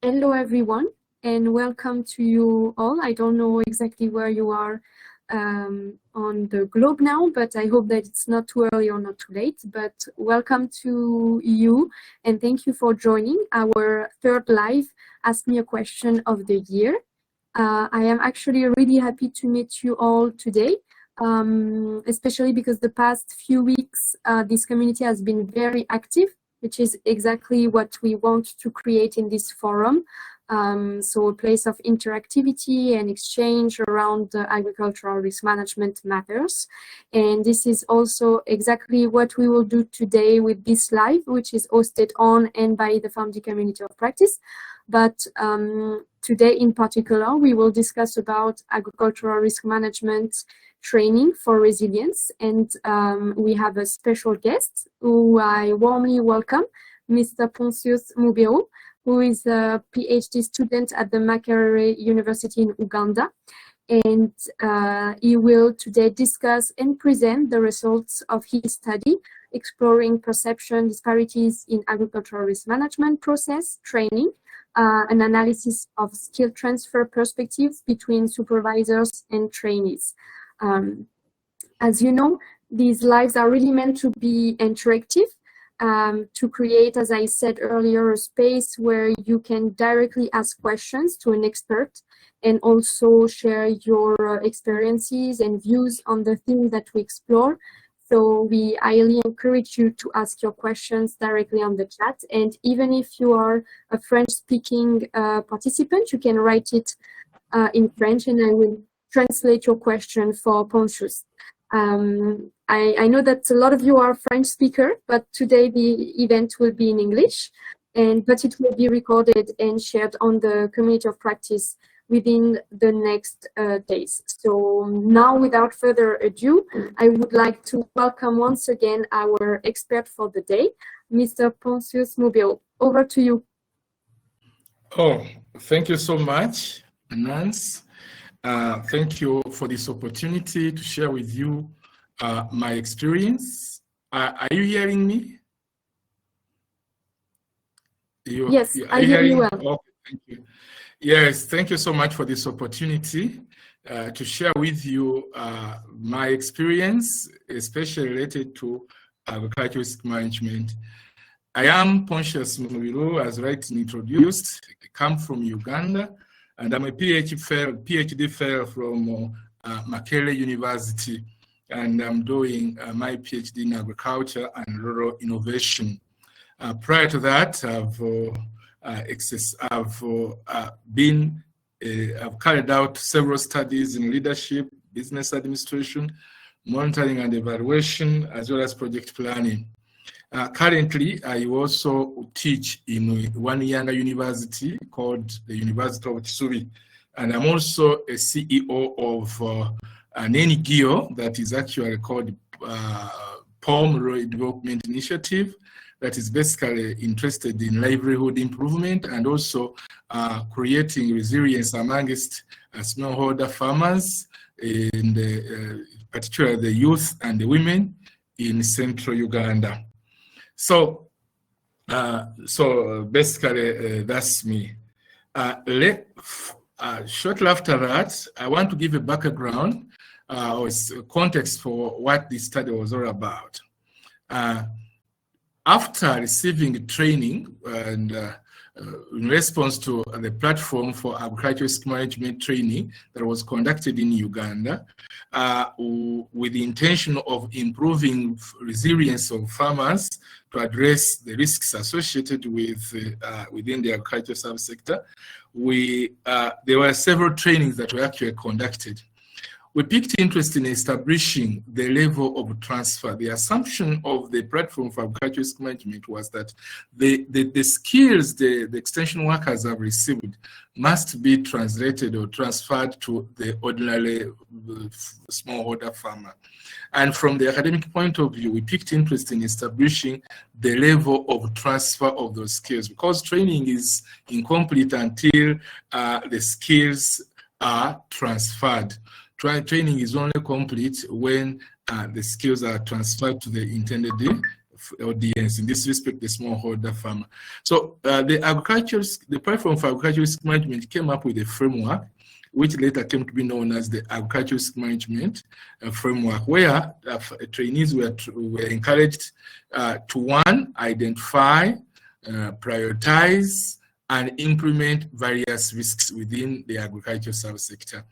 Hello everyone, and welcome to you all. I don't know exactly where you are on the globe now, but I hope that it's not too early or not too late. But welcome to you, and thank you for joining our third live Ask Me a Question of the year. I am actually really happy to meet you all today, especially because the past few weeks this community has been very active, which is exactly what we want to create in this forum. So a place of interactivity and exchange around agricultural risk management matters. And this is also exactly what we will do today with this live, which is hosted on and by the founding community of practice. But today in particular, we will discuss about agricultural risk management training for resilience. And we have a special guest who I warmly welcome, Mr. Pontious Mubiru, who is a PhD student at the Makerere University in Uganda. And he will today discuss and present the results of his study exploring perception disparities in agricultural risk management process training, an analysis of skill transfer perspectives between supervisors and trainees. As you know, these lives are really meant to be interactive, to create, as I said earlier, a space where you can directly ask questions to an expert and also share your experiences and views on the things that we explore. So we highly encourage you to ask your questions directly on the chat. And even if you are a French-speaking participant, you can write it in French, and I will translate your question for Pontious. I know that a lot of you are French speaker, but today the event will be in English, but it will be recorded and shared on the community of practice within the next days. So now, without further ado, I would like to welcome once again our expert for the day, Mr. Pontious Mubiru. Over to you. Oh, thank you so much, Nance. Thank you for this opportunity to share with you my experience. Are you hearing me? Yes, I hear you well. Okay, thank you. Yes, thank you so much for this opportunity to share with you my experience, especially related to agricultural risk management. I am Pontious Mubiru, as rightly introduced. I come from Uganda, and I'm a PhD fellow from Makerere University, and I'm doing my PhD in agriculture and rural innovation. Prior to that, I've carried out several studies in leadership, business administration, monitoring and evaluation, as well as project planning. Currently, I also teach in one Uganda university called the University of Kisubi, and I'm also a CEO of an NGO that is actually called POM Rural Development Initiative, that is basically interested in livelihood improvement and also creating resilience amongst smallholder farmers, and particularly the youth and the women in central Uganda. So basically, that's me. Shortly after that, I want to give a background or context for what this study was all about. After receiving training and in response to the platform for agricultural risk management training that was conducted in Uganda, with the intention of improving resilience of farmers to address the risks associated with within the agricultural subsector, there were several trainings that were actually conducted. We picked interest in establishing the level of transfer. The assumption of the platform for agricultural risk management was that the skills the extension workers have received must be translated or transferred to the ordinary smallholder farmer. And from the academic point of view, we picked interest in establishing the level of transfer of those skills, because training is incomplete until the skills are transferred. Training is only complete when the skills are transferred to the intended audience, in this respect, the smallholder farmer. So the platform for agricultural risk management came up with a framework, which later came to be known as the agricultural risk management framework, where trainees were encouraged to, one, identify, prioritize, and implement various risks within the agricultural service sector.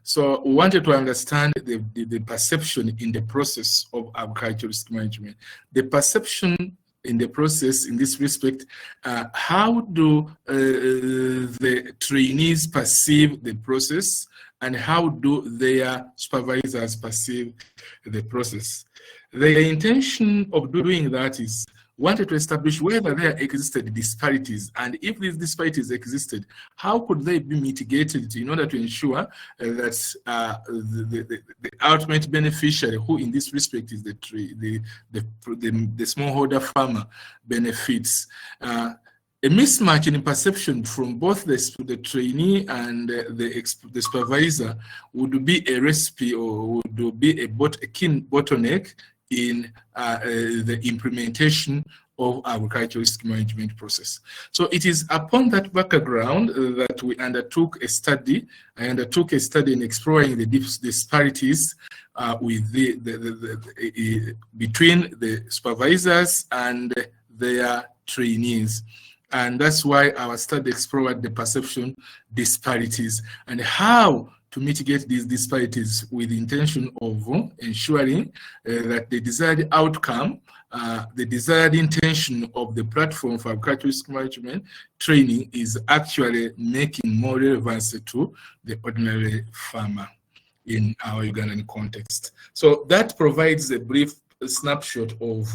So we wanted to understand the perception in the process of agricultural risk management. The perception in the process, in this respect, how do the trainees perceive the process, and how do their supervisors perceive the process? The intention of doing that is wanted to establish whether there existed disparities, and if these disparities existed, how could they be mitigated in order to ensure that the ultimate beneficiary, who in this respect is the smallholder farmer, benefits. A mismatch in perception from both the trainee and the supervisor would be a recipe, or would be a key bottleneck in the implementation of agricultural risk management process. So it is upon that background that we undertook a study. I undertook a study in exploring the disparities with between the supervisors and their trainees. And that's why our study explored the perception disparities and how to mitigate these disparities with the intention of ensuring that the desired outcome, the desired intention of the platform for agricultural risk management training is actually making more relevance to the ordinary farmer in our Ugandan context. So that provides a brief snapshot of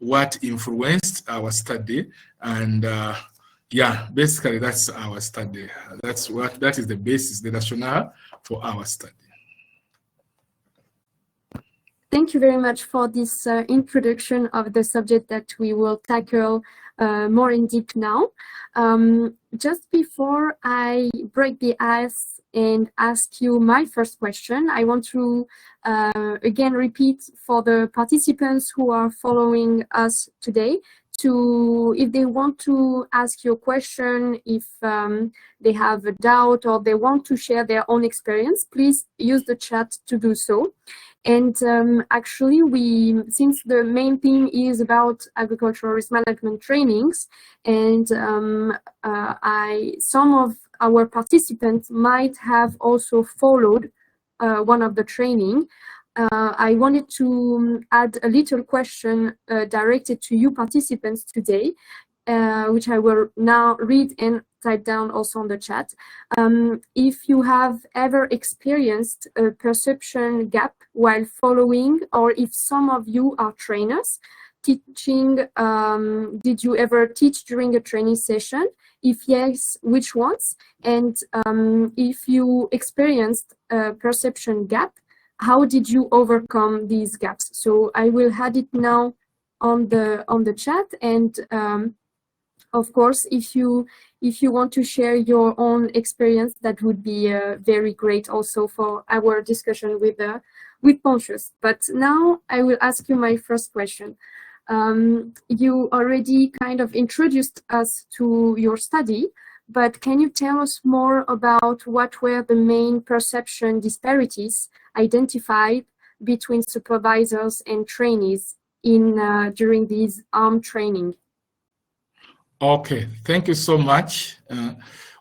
what influenced our study, and yeah, basically that's our study. That is the basis, the rationale for our study. Thank you very much for this introduction of the subject that we will tackle more in depth now. Just before I break the ice and ask you my first question, I want to again repeat for the participants who are following us today, if they want to ask you a question, if they have a doubt or they want to share their own experience, please use the chat to do so. And actually, since the main theme is about agricultural risk management trainings, and some of our participants might have also followed one of the training, I wanted to add a little question directed to you participants today, which I will now read and type down also on the chat. If you have ever experienced a perception gap while following, or if some of you are trainers teaching, did you ever teach during a training session? If yes, which ones? And if you experienced a perception gap, how did you overcome these gaps? So I will add it now on the chat, and of course, if you want to share your own experience, that would be very great also for our discussion with Pontious. But now I will ask you my first question. You already kind of introduced us to your study, but can you tell us more about what were the main perception disparities identified between supervisors and trainees during these training? Okay, thank you so much.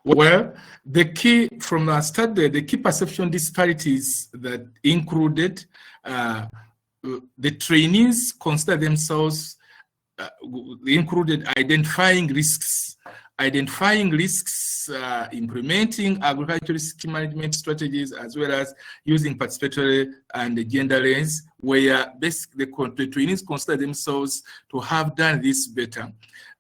Well, the key from our study, the key perception disparities that included the trainees consider themselves included identifying risks, implementing agricultural risk management strategies, as well as using participatory and gender lens, where basically the trainees consider themselves to have done this better.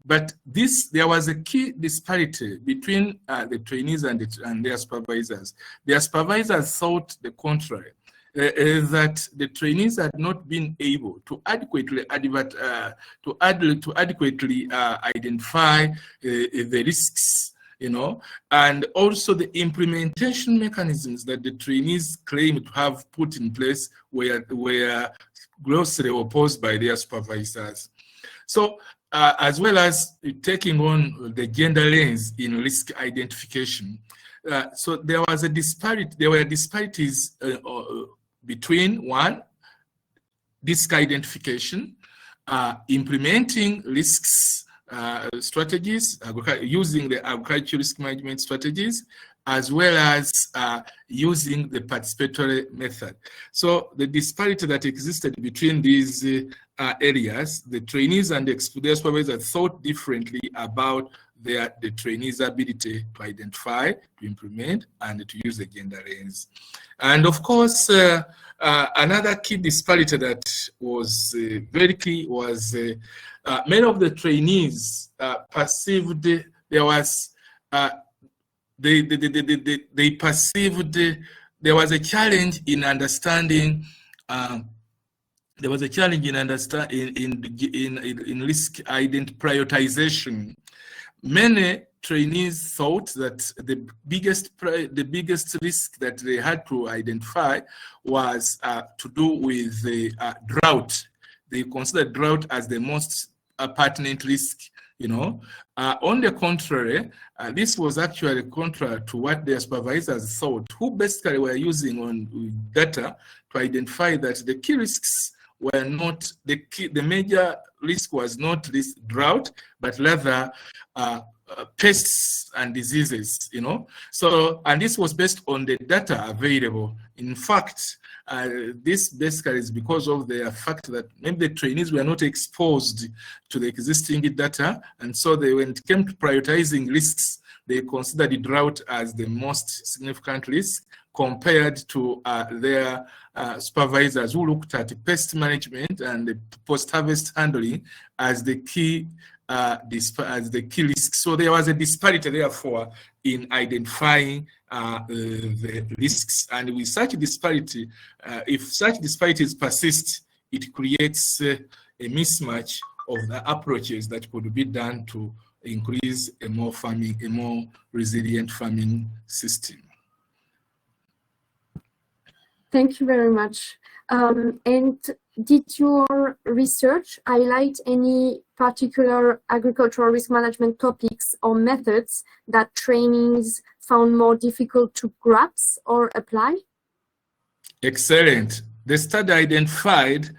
But there was a key disparity between the trainees and their supervisors. Their supervisors thought the contrary, that the trainees had not been able to adequately identify the risks, and also the implementation mechanisms that the trainees claim to have put in place were grossly opposed by their supervisors. So as well as taking on the gender lens in risk identification. So there were disparities between one, risk identification, implementing risks strategies, using the agricultural risk management strategies, as well as using the participatory method. So the disparity that existed between these areas, the trainees and the supervisors thought differently about the trainees' ability to identify, to implement, and to use the gender lens. And of course, another key disparity that was very key was many of the trainees perceived there was they perceived there was a challenge in understanding. There was a challenge in understanding in risk prioritization. Many trainees thought that the biggest risk that they had to identify was to do with the drought. They considered drought as the most pertinent risk. On the contrary, this was actually contrary to what their supervisors thought, who basically were using on data to identify that the key risks were not the major risk was not this drought, but rather pests and diseases. So, and this was based on the data available. In fact, this basically is because of the fact that maybe the trainees were not exposed to the existing data, and so when it came to prioritizing risks, they considered the drought as the most significant risk compared to their supervisors who looked at pest management and the post-harvest handling as the key risk. So there was a disparity, therefore, in identifying the risks. And with such disparity, if such disparities persist, it creates a mismatch of the approaches that could be done to increase a more resilient farming system. Thank you very much. And did your research highlight any particular agricultural risk management topics or methods that trainees found more difficult to grasp or apply? Excellent. The study identified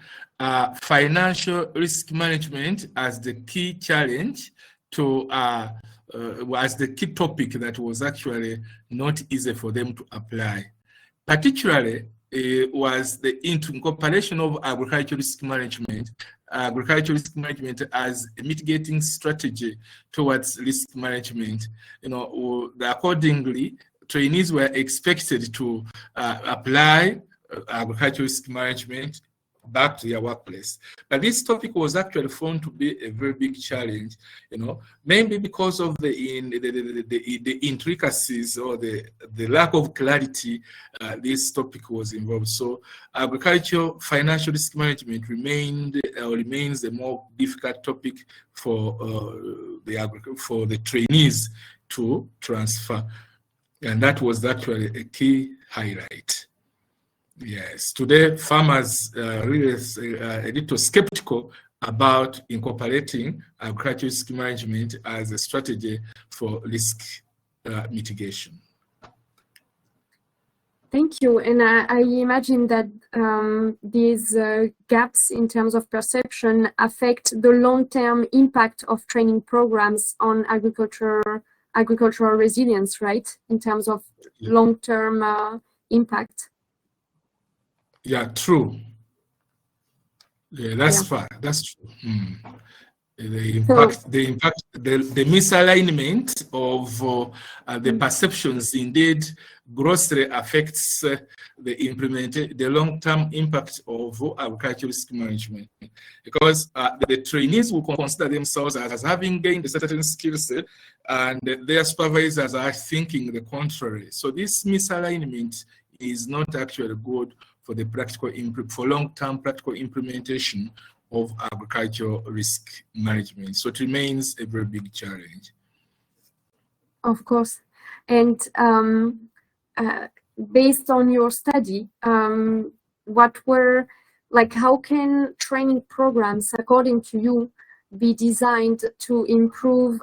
financial risk management as the key challenge to as the key topic that was actually not easy for them to apply. Particularly, was the incorporation of agricultural risk management as a mitigating strategy towards risk management. Accordingly, trainees were expected to apply agricultural risk management back to their workplace. But this topic was actually found to be a very big challenge, mainly because of the intricacies or the lack of clarity this topic was involved. So agricultural financial risk management remains a more difficult topic for the trainees to transfer. And that was actually a key highlight. Yes, today farmers really a little skeptical about incorporating agricultural risk management as a strategy for risk mitigation. Thank you. And I imagine that these gaps in terms of perception affect the long-term impact of training programs on agricultural resilience, right? In terms of long-term impact. Yeah, true. Yeah, that's fair. That's true. The misalignment of the perceptions indeed grossly affects the long-term impact of agricultural risk management, because the trainees will consider themselves as having gained a certain skill set, and their supervisors are thinking the contrary. So this misalignment is not actually good for the for long-term practical implementation of agricultural risk management. So it remains a very big challenge. Of course. And based on your study, what were like how can training programs, according to you, be designed to improve,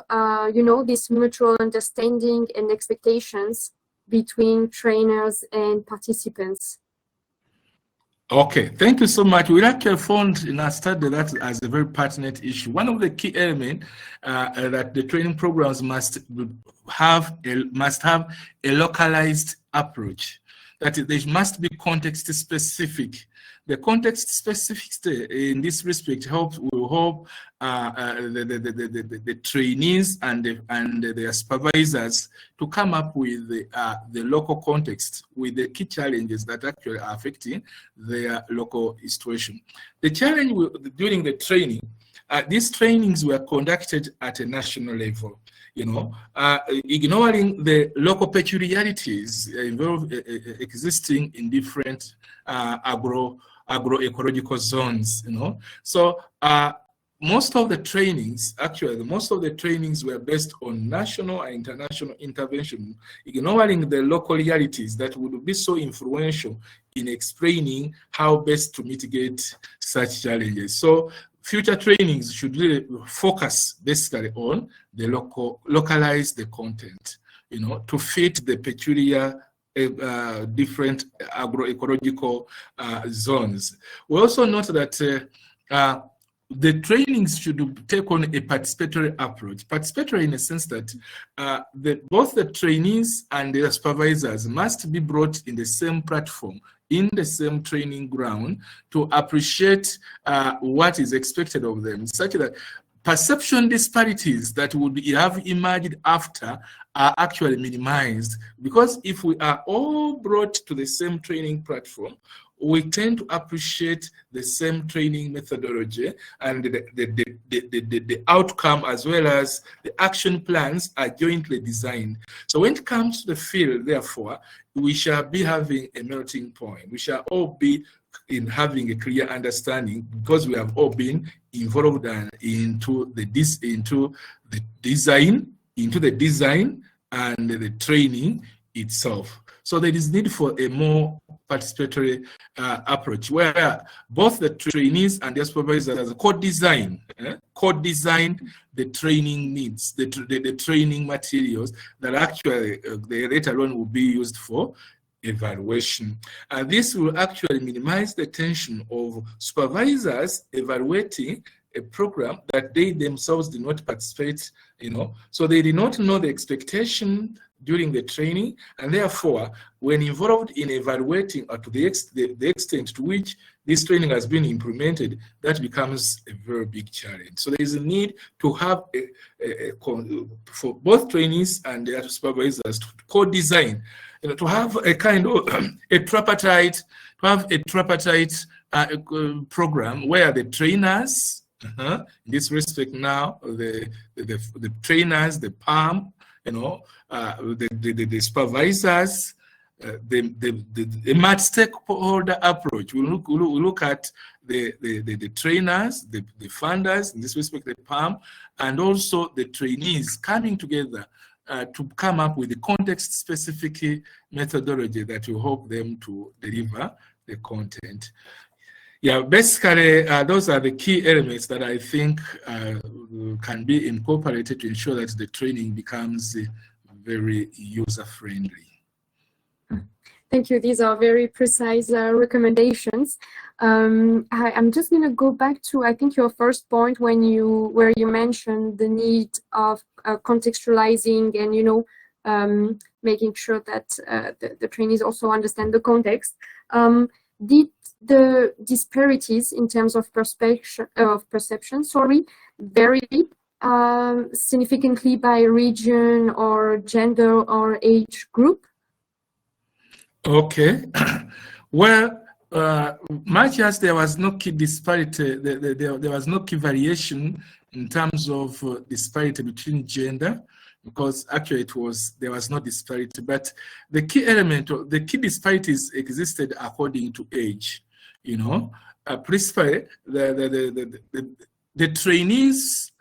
you know, this mutual understanding and expectations between trainers and participants? Okay, thank you so much. We actually found in our study that as a very pertinent issue. One of the key elements that the training programs must have a localized approach. That they must be context specific. The context specificity in this respect will help the trainees and their supervisors to come up with the local context, with the key challenges that actually are affecting their local situation. The challenge during the training, these trainings were conducted at a national level. You know, ignoring the local peculiarities existing in different agroecological zones, you know. So most of the trainings were based on national and international intervention, ignoring the localities that would be so influential in explaining how best to mitigate such challenges. So future trainings should really focus basically on the localize the content, you know, to fit the peculiar different agroecological zones. We also note that the trainings should take on a participatory approach. Participatory in the sense that both the trainees and the supervisors must be brought in the same platform, in the same training ground, to appreciate what is expected of them, such that perception disparities that would have emerged after are actually minimized. Because if we are all brought to the same training platform, we tend to appreciate the same training methodology, and the outcome as well as the action plans are jointly designed. So when it comes to the field, therefore, we shall be having a melting point. We shall all be in having a clear understanding, because we have all been involved into the design and the training itself. So there is need for a more participatory approach, where both the trainees and the supervisors co-design the training needs, the training materials that actually they later on will be used for evaluation. And this will actually minimize the tension of supervisors evaluating a program that they themselves did not participate, you know, so they did not know the expectation during the training, and therefore, when involved in evaluating to the extent to which this training has been implemented, that becomes a very big challenge. So there is a need to have for both trainees and their supervisors to co-design, you know, to have a kind of a tripartite program where the trainers, in this respect now, the trainers, the PAM, you know, the supervisors, the multi-stakeholder approach. We look at the trainers, the funders, in this respect, the PAM, and also the trainees coming together to come up with the context-specific methodology that will help them to deliver the content. Yeah, basically, those are the key elements that I think can be incorporated to ensure that the training becomes very user-friendly. Thank you. These are very precise recommendations. I'm just going to go back to, I think, your first point where you mentioned the need of contextualizing and, you know, making sure that the trainees also understand the context. Did the disparities in terms of perception, vary significantly by region or gender or age group? Okay. Well, much as there was no key disparity, there was no key variation in terms of disparity between gender, because actually there was no disparity. But the key element, the key disparities existed according to age. You know, principally The trainees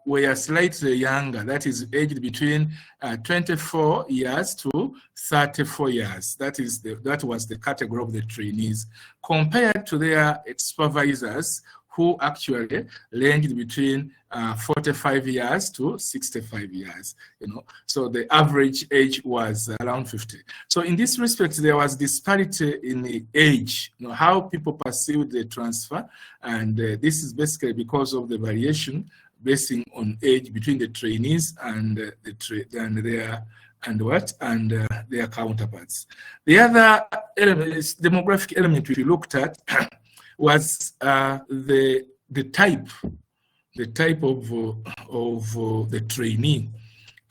were slightly younger, that is aged between 24 years to 34 years. That was the category of the trainees, compared to their supervisors, who actually ranged between 45 years to 65 years, So the average age was around 50. So in this respect, there was disparity in the age, how people perceived the transfer, and this is basically because of the variation basing on age between the trainees and their counterparts. The other element, demographic element we looked at was the type of the trainee,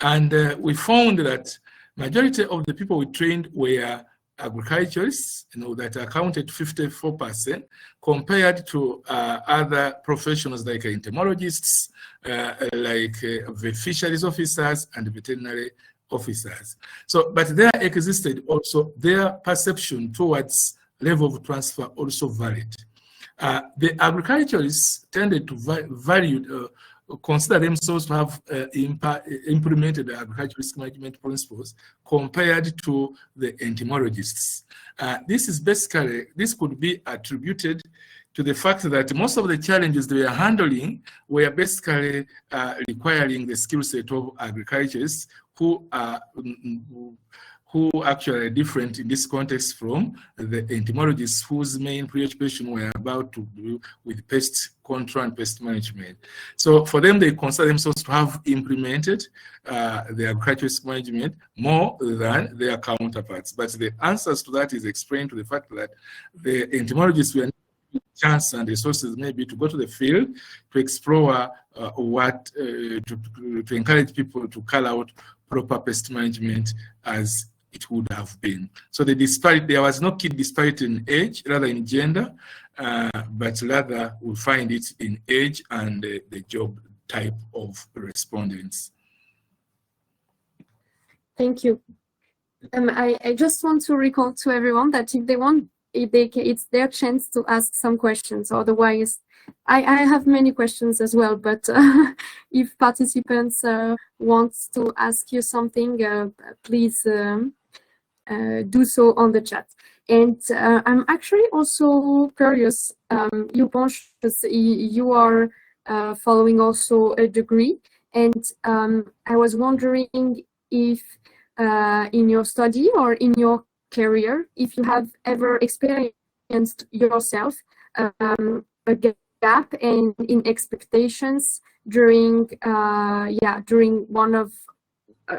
and we found that majority of the people we trained were agriculturists, that accounted 54%, compared to other professionals like entomologists, like the fisheries officers and veterinary officers. So, but there existed also their perception towards level of transfer also varied. The agriculturists tended to consider themselves to have implemented the agricultural risk management principles compared to the entomologists. This could be attributed to the fact that most of the challenges they were handling were basically requiring the skill set of agriculturists who actually are different in this context from the entomologists, whose main preoccupation were about to do with pest control and pest management. So for them, they consider themselves to have implemented the agricultural risk management more than their counterparts. But the answers to that is explained to the fact that the entomologists were chance and resources maybe to go to the field to explore to encourage people to carry out proper pest management as it would have been. So there was no key disparity in age, rather in gender, but rather we find it in age and the job type of respondents. Thank you. I just want to recall to everyone that if they want, it's their chance to ask some questions. Otherwise, I have many questions as well, but if participants want to ask you something, please do so on the chat. And I'm actually also curious, you are following also a degree, and I was wondering if in your study or in your career, if you have ever experienced yourself a gap in expectations during one of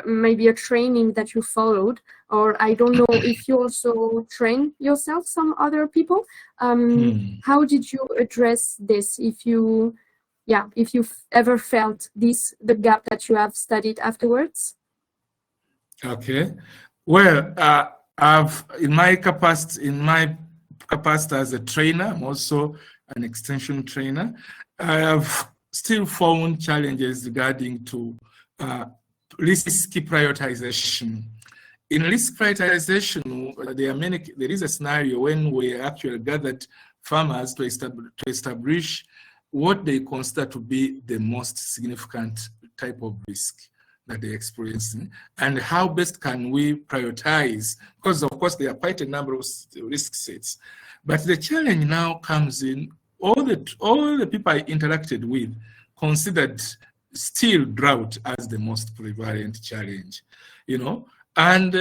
maybe a training that you followed, or I don't know if you also train yourself some other people. How did you address this? If you've ever felt the gap that you have studied afterwards? Okay, well, in my capacity as a trainer, I'm also an extension trainer, I have still found challenges regarding to risk prioritization. In risk prioritization, there is a scenario when we actually gathered farmers to establish what they consider to be the most significant type of risk that they're experiencing, and how best can we prioritize, because of course there are quite a number of risk sets. But the challenge now comes in, all the people I interacted with considered still drought as the most prevalent challenge, and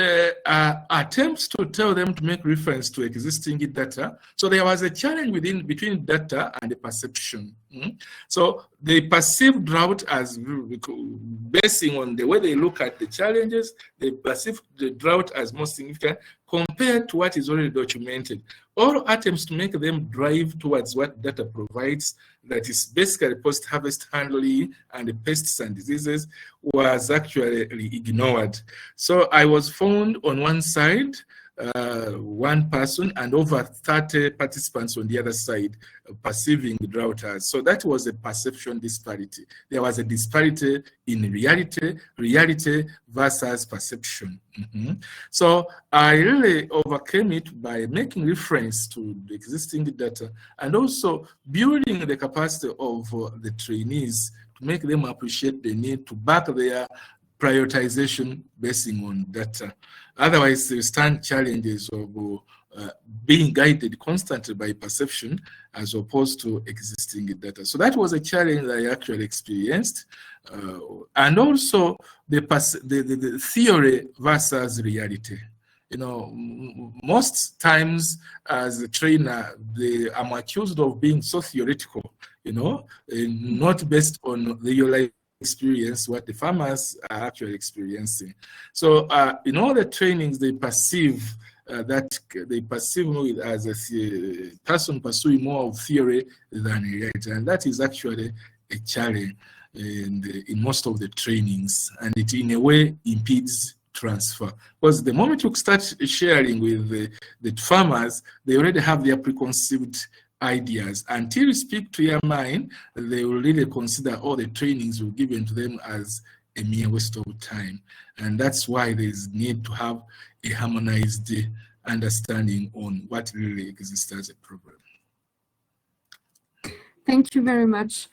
attempts to tell them to make reference to existing data. So there was a challenge between data and the perception. So they perceive drought as, basing on the way they look at the challenges, they perceive the drought as most significant compared to what is already documented. All attempts to make them drive towards what data provides, that is basically post-harvest handling and the pests and diseases, was actually ignored. So I was found on one side one person and over 30 participants on the other side perceiving drought as. So that was a perception disparity. There was a disparity in reality versus perception. So I really overcame it by making reference to the existing data and also building the capacity of the trainees to make them appreciate the need to back their prioritization basing on data. Otherwise, they stand challenges of being guided constantly by perception as opposed to existing data. So that was a challenge that I actually experienced. And also the theory versus reality. You know, most times as a trainer, I'm accused of being so theoretical, you know, not based on the real life experience, what the farmers are actually experiencing. So in all the trainings, they perceive me as a person pursuing more of theory than reality, and that is actually a challenge in most of the trainings, and it in a way impedes transfer, because the moment you start sharing with the farmers, they already have their preconceived ideas. Until you speak to your mind, they will really consider all the trainings you've given to them as a mere waste of time. And that's why there's need to have a harmonized understanding on what really exists as a problem. Thank you very much.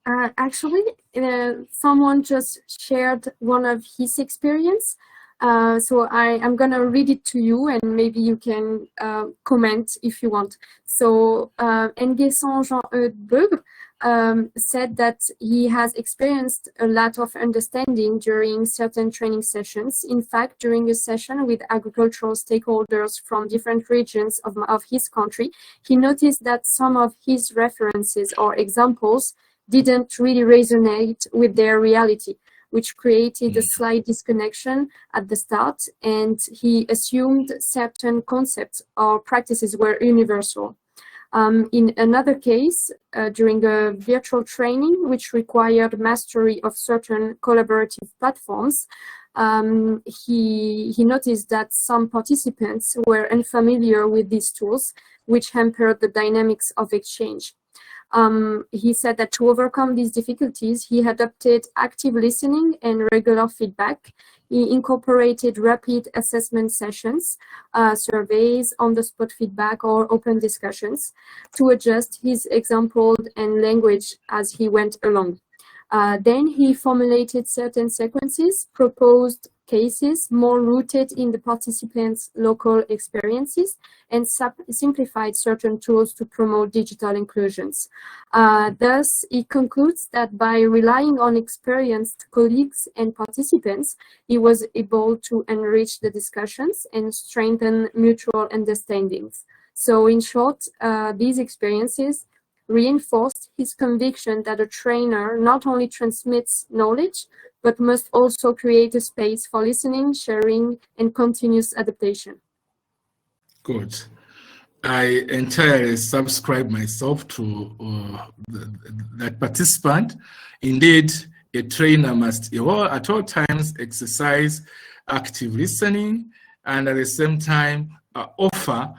Actually, someone just shared one of his experience. So I'm going to read it to you, and maybe you can comment if you want. So Nguessan Jean-Eudes said that he has experienced a lot of understanding during certain training sessions. In fact, during a session with agricultural stakeholders from different regions of his country, he noticed that some of his references or examples didn't really resonate with their reality, which created a slight disconnection at the start, and he assumed certain concepts or practices were universal. In another case, during a virtual training, which required mastery of certain collaborative platforms, he noticed that some participants were unfamiliar with these tools, which hampered the dynamics of exchange. He said that to overcome these difficulties, he adopted active listening and regular feedback. He incorporated rapid assessment sessions, surveys, on-the-spot feedback, or open discussions to adjust his example and language as he went along. Then he formulated certain sequences, proposed cases more rooted in the participants' local experiences, and simplified certain tools to promote digital inclusions. Thus, he concludes that by relying on experienced colleagues and participants, he was able to enrich the discussions and strengthen mutual understandings. So in short, these experiences reinforced his conviction that a trainer not only transmits knowledge, but must also create a space for listening, sharing, and continuous adaptation. Good. I entirely subscribe myself to that participant. Indeed, a trainer must at all times exercise active listening and at the same time offer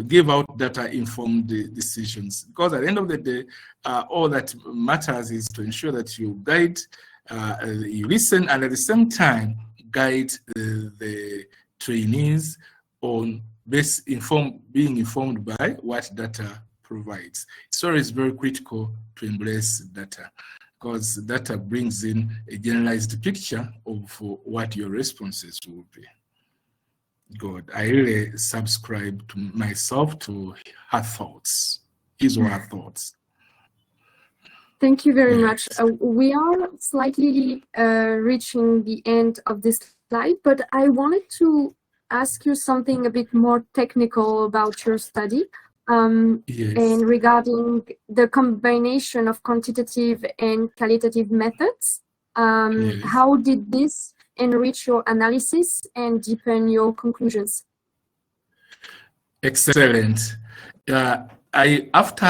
give out data-informed decisions. Because at the end of the day, all that matters is to ensure that you guide, you listen, and at the same time guide the trainees on being informed by what data provides. So it's very critical to embrace data, because data brings in a generalized picture of what your responses will be. Good. I really subscribe to myself to her thoughts, his or her thoughts. Thank you very much. We are slightly reaching the end of this slide, but I wanted to ask you something a bit more technical about your study. And regarding the combination of quantitative and qualitative methods, how did this enrich your analysis and deepen your conclusions? Excellent. After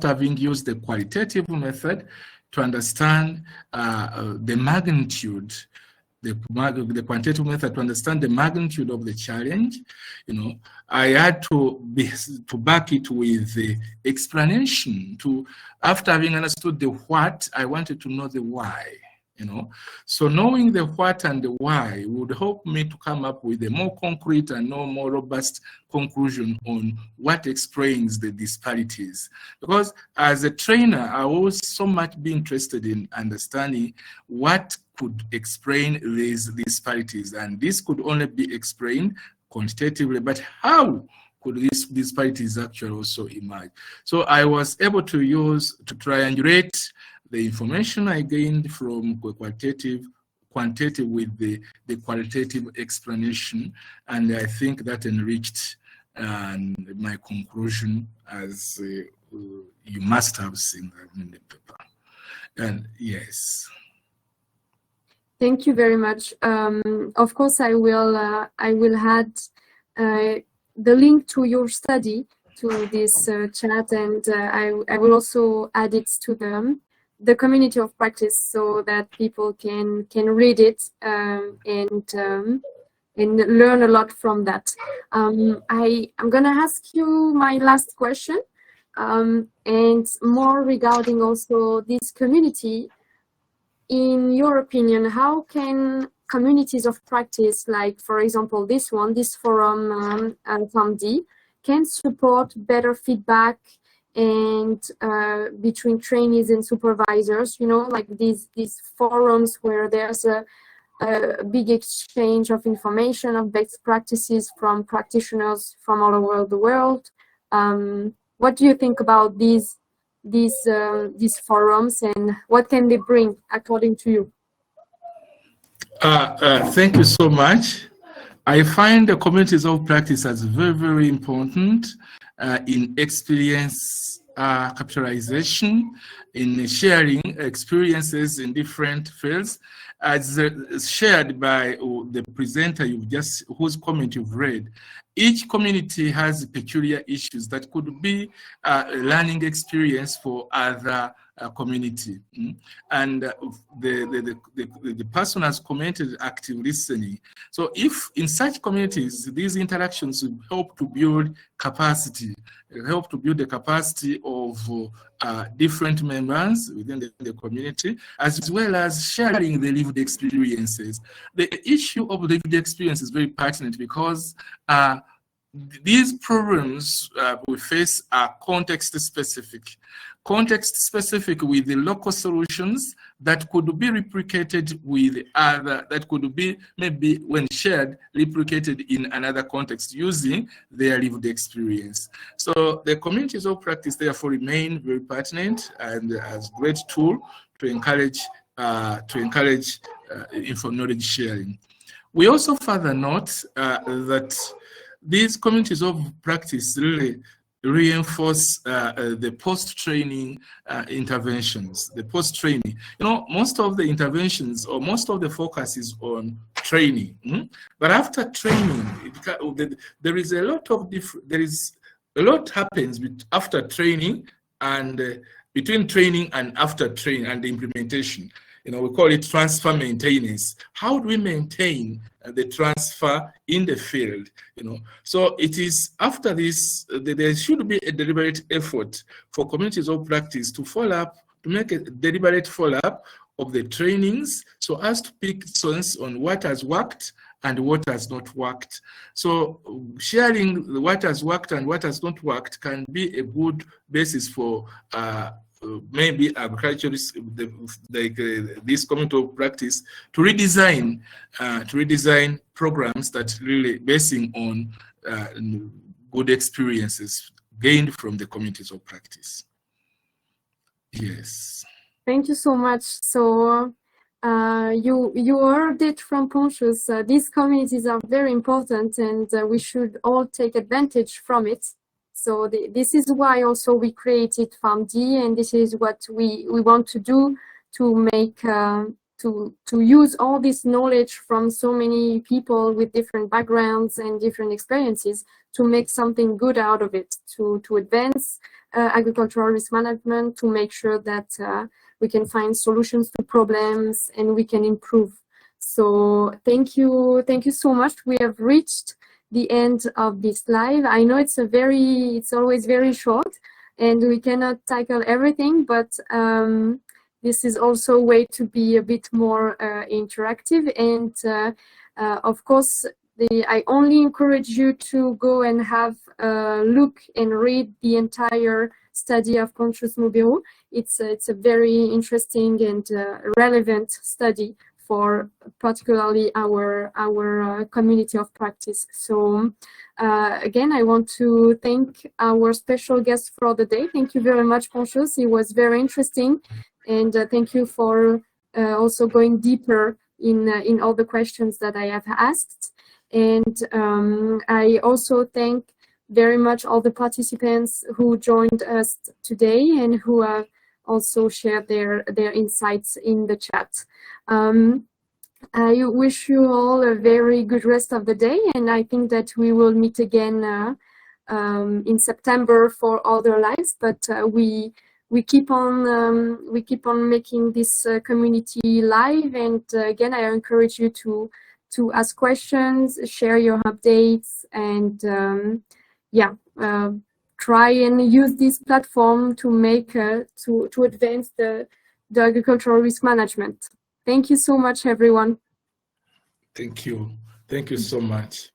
having used the qualitative method, to understand the magnitude, the quantitative method to understand the magnitude of the challenge. I had to back it with the explanation. After having understood the what, I wanted to know the why. So knowing the what and the why would help me to come up with a more concrete and more robust conclusion on what explains the disparities. Because as a trainer, I was so much be interested in understanding what could explain these disparities, and this could only be explained quantitatively, but how could these disparities actually also emerge? So I was able to triangulate the information I gained from quantitative with the qualitative explanation, and I think that enriched my conclusion, as you must have seen that in the paper. And yes. Thank you very much. Of course, I will add the link to your study to this chat, and I will also add it to the community of practice so that people can read it and learn a lot from that. I'm gonna ask you my last question, and more regarding also this community. In your opinion, how can communities of practice, like for example this forum FAMD, can support better feedback and between trainees and supervisors, like these forums where there's a big exchange of information, of best practices from practitioners from all over the world. What do you think about these forums, and what can they bring according to you? Thank you so much. I find the communities of practice as very, very important in experience capitalization, in sharing experiences in different fields, as shared by the presenter whose comment you've read. Each community has peculiar issues that could be a learning experience for other community. And the person has commented active listening. So if in such communities, these interactions will help to build capacity, help to build the capacity of different members within the community, as well as sharing the lived experiences. The issue of lived experience is very pertinent because these problems we face are context-specific with the local solutions that could be replicated with other, that could be maybe when shared, replicated in another context using their lived experience. So the communities of practice therefore remain very pertinent and as great tool to encourage knowledge sharing. We also further note that these communities of practice really reinforce the post-training interventions, the post-training. Most of the interventions or most of the focus is on training. But after training, there is a lot happens after training and between training and after training and the implementation. We call it transfer maintenance. How do we maintain the transfer in the field? So it is after this, there should be a deliberate effort for communities of practice to follow up, to make a deliberate follow-up of the trainings so as to pick sense on what has worked and what has not worked. So sharing what has worked and what has not worked can be a good basis for maybe agriculturists, this community of practice, to redesign programs that really basing on good experiences gained from the communities of practice. Yes. Thank you so much. So you heard it from Pontious. These communities are very important, and we should all take advantage from it. So this is why also we created FAMD, and this is what we want to do, to make to use all this knowledge from so many people with different backgrounds and different experiences to make something good out of it, to advance agricultural risk management to make sure that we can find solutions to problems and we can improve. So thank you so much. We have reached the end of this live. I know it's always very short and we cannot tackle everything, but this is also a way to be a bit more interactive. And of course, I only encourage you to go and have a look and read the entire study of Pontious Mubiru. It's a very interesting and relevant study for particularly our community of practice. So again, I want to thank our special guest for the day. Thank you very much, Pontious. It was very interesting, and thank you for also going deeper in all the questions that I have asked. And I also thank very much all the participants who joined us today and who have also shared their insights in the chat. I wish you all a very good rest of the day, and I think that we will meet again in September for other lives. But we keep on making this community live, and again, I encourage you to ask questions, share your updates, and yeah, try and use this platform to make to advance the agricultural risk management. Thank you so much, everyone. Thank you so much.